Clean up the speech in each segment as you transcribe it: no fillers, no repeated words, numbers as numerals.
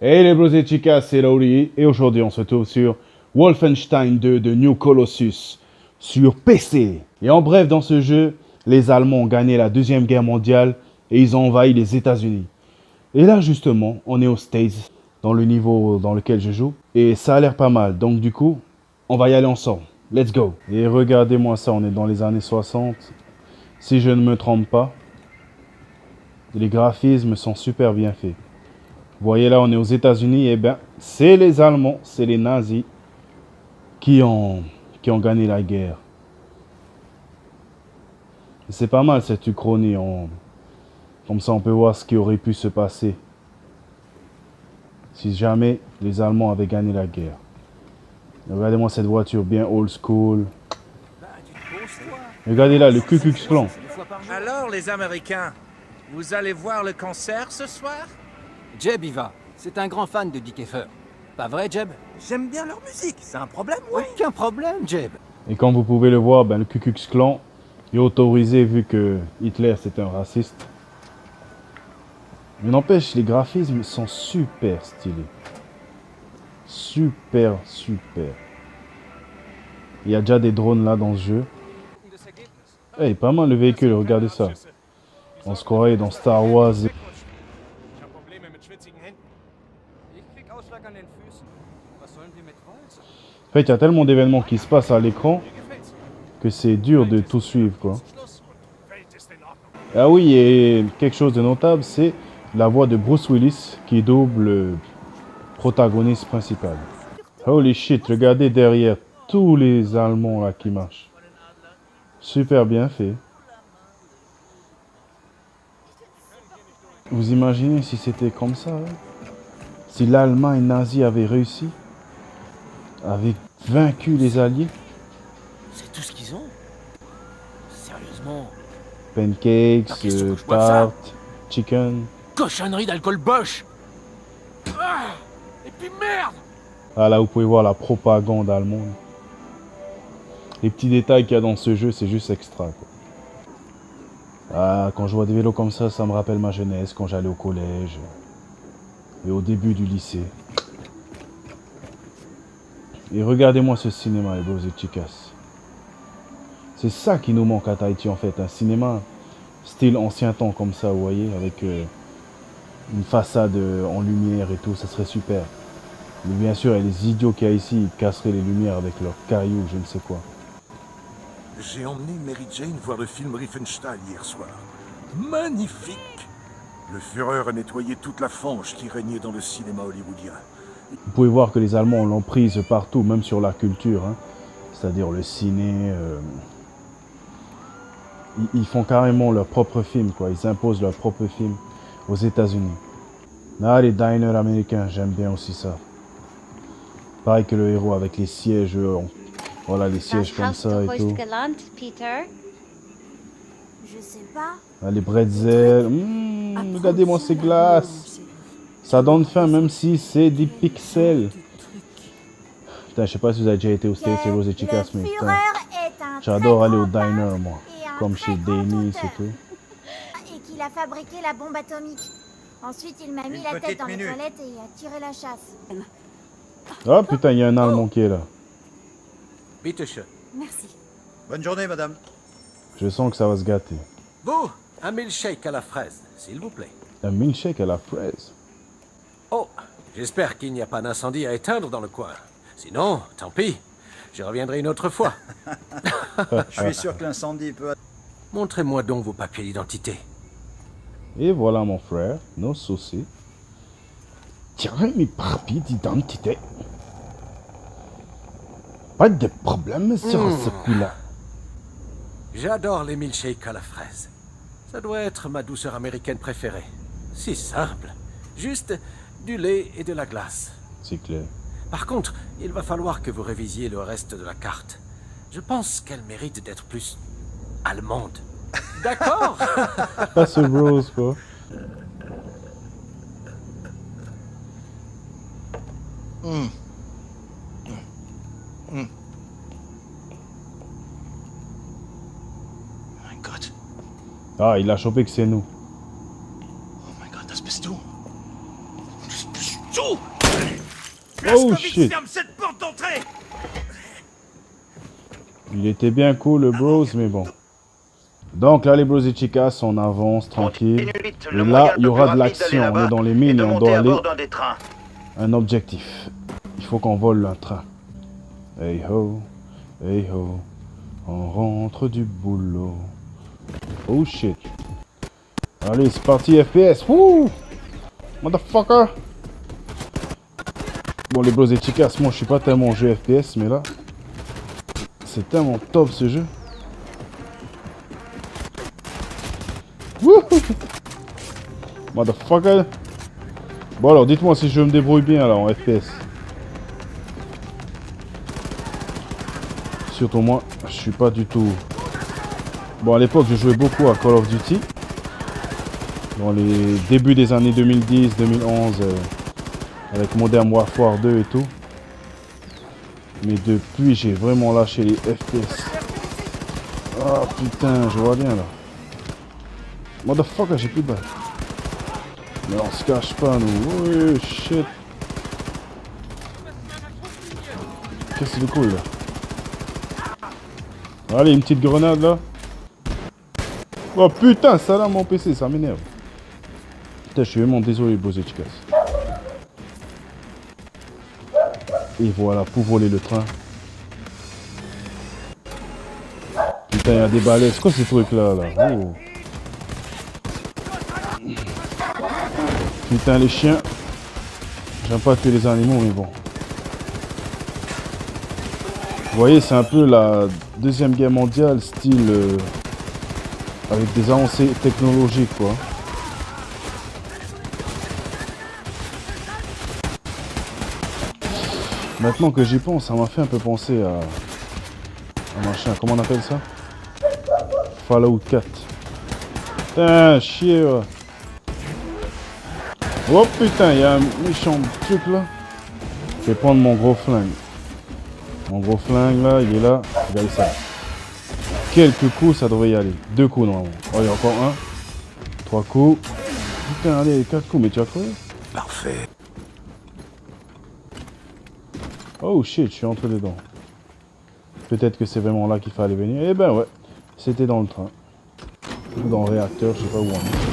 Hey les bros et chicas, c'est Lauri et aujourd'hui on se retrouve sur Wolfenstein 2 de New Colossus sur PC. Et en bref, dans ce jeu, les Allemands ont gagné la Deuxième Guerre mondiale et ils ont envahi les États-Unis. Et là justement, on est aux States, dans le niveau dans lequel je joue, et ça a l'air pas mal. Donc du coup, on va y aller ensemble. Let's go. Et regardez-moi ça, on est dans les années 60. Si je ne me trompe pas, les graphismes sont super bien faits. Vous voyez là, on est aux États-Unis, et bien, c'est les Allemands, c'est les nazis qui ont gagné la guerre. C'est pas mal cette uchronie, comme ça on peut voir ce qui aurait pu se passer si jamais les Allemands avaient gagné la guerre. Regardez-moi cette voiture bien old school. Regardez là, le Ku Klux Klan. Alors les Américains, vous allez voir le concert ce soir? Jeb y va. C'est un grand fan de Dick Effer. Pas vrai, Jeb? J'aime bien leur musique, c'est un problème, oui. Aucun problème, Jeb. Et comme vous pouvez le voir, ben, le Ku Klux Klan est autorisé vu que Hitler c'est un raciste. Mais n'empêche, les graphismes sont super stylés. Super. Il y a déjà des drones là dans ce jeu. Hey, pas mal le véhicule, regardez ça. On se croirait dans Star Wars. En fait, il y a tellement d'événements qui se passent à l'écran que c'est dur de tout suivre, quoi. Ah oui, et quelque chose de notable, c'est la voix de Bruce Willis qui double le protagoniste principal. Holy shit, regardez derrière tous les Allemands là qui marchent. Super bien fait. Vous imaginez si c'était comme ça, hein? Si l'Allemagne nazie avait réussi, avait vaincu les Alliés. C'est tout ce qu'ils ont? Sérieusement? Pancakes, qu'est-ce que je bois de ça? tartes, chicken. Cochonnerie d'alcool Bosch! Ah! Et puis merde! Ah là, vous pouvez voir la propagande allemande. Les petits détails qu'il y a dans ce jeu, c'est juste extra, quoi. Ah, quand je vois des vélos comme ça me rappelle ma jeunesse, quand j'allais au collège et au début du lycée. Et regardez-moi ce cinéma, les bros et chicas. C'est ça qui nous manque à Tahiti, en fait. Un cinéma style ancien temps comme ça, vous voyez, avec une façade en lumière et tout, ça serait super. Mais bien sûr, il y a les idiots qu'il y a ici, ils casseraient les lumières avec leurs cailloux, je ne sais quoi. J'ai emmené Mary Jane voir le film Riefenstahl hier soir. Magnifique! Le Führer a nettoyé toute la fange qui régnait dans le cinéma hollywoodien. Vous pouvez voir que les Allemands ont l'emprise partout, même sur la culture, hein. C'est-à-dire le ciné. Ils font carrément leur propre film, quoi. Ils imposent leur propre film aux États-Unis. Ah, les diners américains, j'aime bien aussi ça. Pareil que le héros avec les sièges, voilà, les sièges comme ça et tout. Peter? Je sais pas. Ah, les bretzels. Regardez-moi ces glaces. Ça donne faim même si c'est des pixels. Putain, je sais pas si vous avez déjà été aux States, les Rose et Chicas, mais putain, j'adore aller au diner, moi. Comme chez Denny's et tout. Et qu'il a fabriqué la bombe atomique. Ensuite, il m'a mis la tête dans les toilettes et a tiré la chasse. Ah putain, il y a un Allemand qui est là. Bitte schön. Merci. Bonne journée, madame. Je sens que ça va se gâter. Vous, un milkshake à la fraise, s'il vous plaît. Un milkshake à la fraise. Oh, j'espère qu'il n'y a pas d'incendie à éteindre dans le coin. Sinon, tant pis. Je reviendrai une autre fois. Je suis sûr que l'incendie peut... Montrez-moi donc vos papiers d'identité. Et voilà mon frère, nos soucis. Tiens, mes papiers d'identité. Pas de problème sur ce coup-là. J'adore les milkshakes à la fraise. Ça doit être ma douceur américaine préférée. Si simple. Juste du lait et de la glace. C'est clair. Par contre, il va falloir que vous révisiez le reste de la carte. Je pense qu'elle mérite d'être plus allemande. D'accord? Pas ce rose, quoi. Mein Gott. Ah, il a chopé que c'est nous. Oh mein Gott, das bist du. Das bist du. Oh shit. Ferme cette porte d'entrée. Il était bien cool le bros, mais bon. Donc là les bros et chicas, on avance tranquille. Et là il y aura de l'action, on est dans les mines et on doit aller à un objectif. Il faut qu'on vole un train. Hey ho, on rentre du boulot. Oh shit. Allez c'est parti FPS, wouh. Motherfucker. Bon les bros et chicas, moi je suis pas tellement jeu FPS, mais là c'est tellement top ce jeu. Wouhou. Motherfucker. Bon alors dites-moi si je me débrouille bien là en FPS. Surtout moi, je suis pas du tout... Bon à l'époque je jouais beaucoup à Call of Duty. Dans les débuts des années 2010, 2011. Avec Modern Warfare 2 et tout. Mais depuis j'ai vraiment lâché les FPS. Ah putain, je vois bien là. Motherfucker, j'ai plus de balles. Mais on se cache pas nous. Oui, shit. Qu'est-ce que c'est le couille là? Allez, une petite grenade là. Oh putain, ça là mon PC, ça m'énerve. Putain, je suis vraiment désolé, Bosé Chicas. Et voilà, pour voler le train. Putain, il y a des balais. C'est quoi ces trucs là, Oh. Putain, les chiens. J'aime pas tuer les animaux, mais bon. Vous voyez, c'est un peu la Deuxième Guerre mondiale, style... avec des avancées technologiques, quoi. Maintenant que j'y pense, ça m'a fait un peu penser à machin, comment on appelle ça? Fallout 4. Putain, chier, ouais. Oh putain, il y a un méchant truc là. Je vais prendre mon gros flingue. Mon gros flingue là, il est là. Regardez ça. Quelques coups, ça devrait y aller. 2 coups normalement. Oh, il y a encore un. 3 coups. Putain, allez, 4 coups, mais tu as crevé? Parfait. Oh shit, je suis entré dedans. Peut-être que c'est vraiment là qu'il fallait venir. Eh ben ouais, c'était dans le train. Ou dans le réacteur, je sais pas où on est.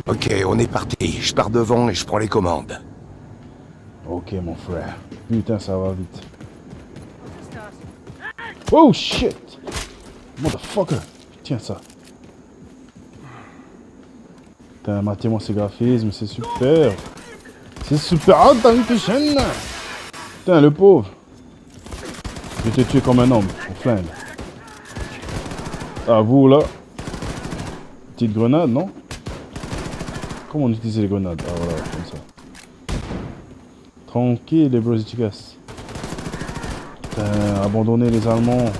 Ok, on est parti. Je pars devant et je prends les commandes. Ok mon frère. Putain, ça va vite. Oh shit! Motherfucker! Tiens ça. Putain, matez-moi ces graphismes, c'est super! C'est super! Ah, t'as vu tes chaînes? Putain, le pauvre! Je vais te tuer comme un homme, au flingue. Ah, vous là. Petite grenade, non? Comment on utilise les grenades? Ah, voilà, comme ça. Tranquille, les bros efficaces. Putain, abandonner les Allemands.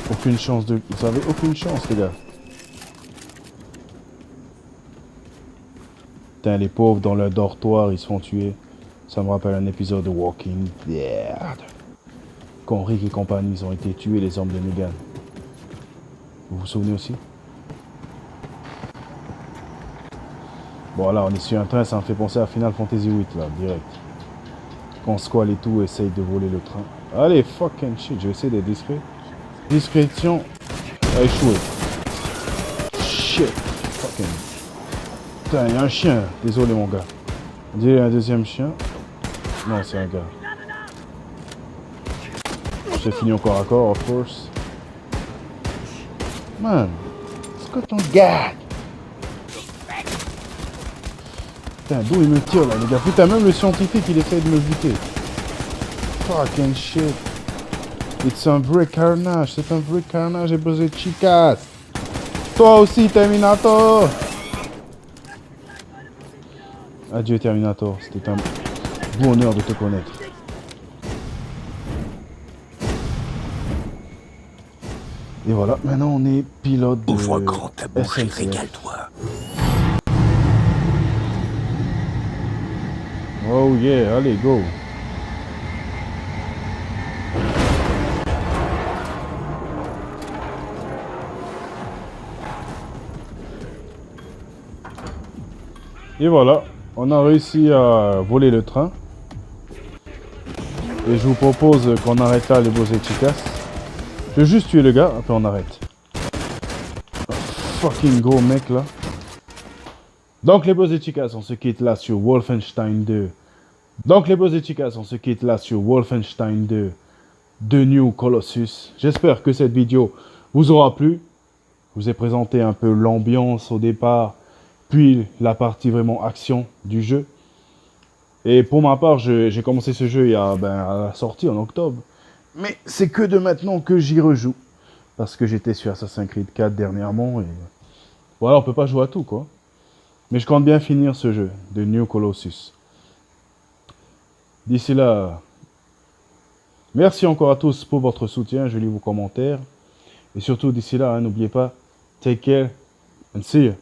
Aucune chance de... Vous avez aucune chance, les gars. Putain, les pauvres dans leur dortoir, ils se font tuer. Ça me rappelle un épisode de Walking Dead. Quand Rick et compagnie, ils ont été tués, les hommes de Negan. Vous vous souvenez aussi? Bon, là, on est sur un train, ça me fait penser à Final Fantasy VIII, là, direct. Quand Squall et tout essayent de voler le train. Allez, fucking shit, je vais essayer d'être discret. Discrétion a échoué. Shit, fucking. Putain, il y a un chien. Désolé, mon gars. On dirait un deuxième chien. Non, c'est un gars. J'ai fini encore à corps, of course. Man, c'est quoi ton gars? Putain, d'où il me tire là, les gars? Putain, même le scientifique, il essaie de me buter. Fucking shit. C'est un vrai carnage, c'est un vrai carnage, et posé de chicas. Toi aussi, Terminator. Adieu, Terminator. C'était un bonheur de te connaître. Et voilà, maintenant on est pilote de Ouvre grand ta bouche et SNCF. régale-toi. Oh yeah, allez, go. Et voilà, On a réussi à voler le train. Et je vous propose qu'on arrête là les beaux et chicas. Je vais juste tuer le gars, après on arrête. Oh, fucking gros mec là. Donc les beaux et chicas, on se quitte là sur Wolfenstein 2. Donc les beaux et chicas, on se quitte là sur Wolfenstein 2 de New Colossus. J'espère que cette vidéo vous aura plu. Je vous ai présenté un peu l'ambiance au départ, puis la partie vraiment action du jeu. Et pour ma part, j'ai commencé ce jeu il y a, à la sortie en octobre. Mais c'est que de maintenant que j'y rejoue. Parce que j'étais sur Assassin's Creed 4 dernièrement. Et voilà, on peut pas jouer à tout quoi. Mais je compte bien finir ce jeu de New Colossus. D'ici là, merci encore à tous pour votre soutien. Je lis vos commentaires. Et surtout d'ici là, n'oubliez pas, take care and see you.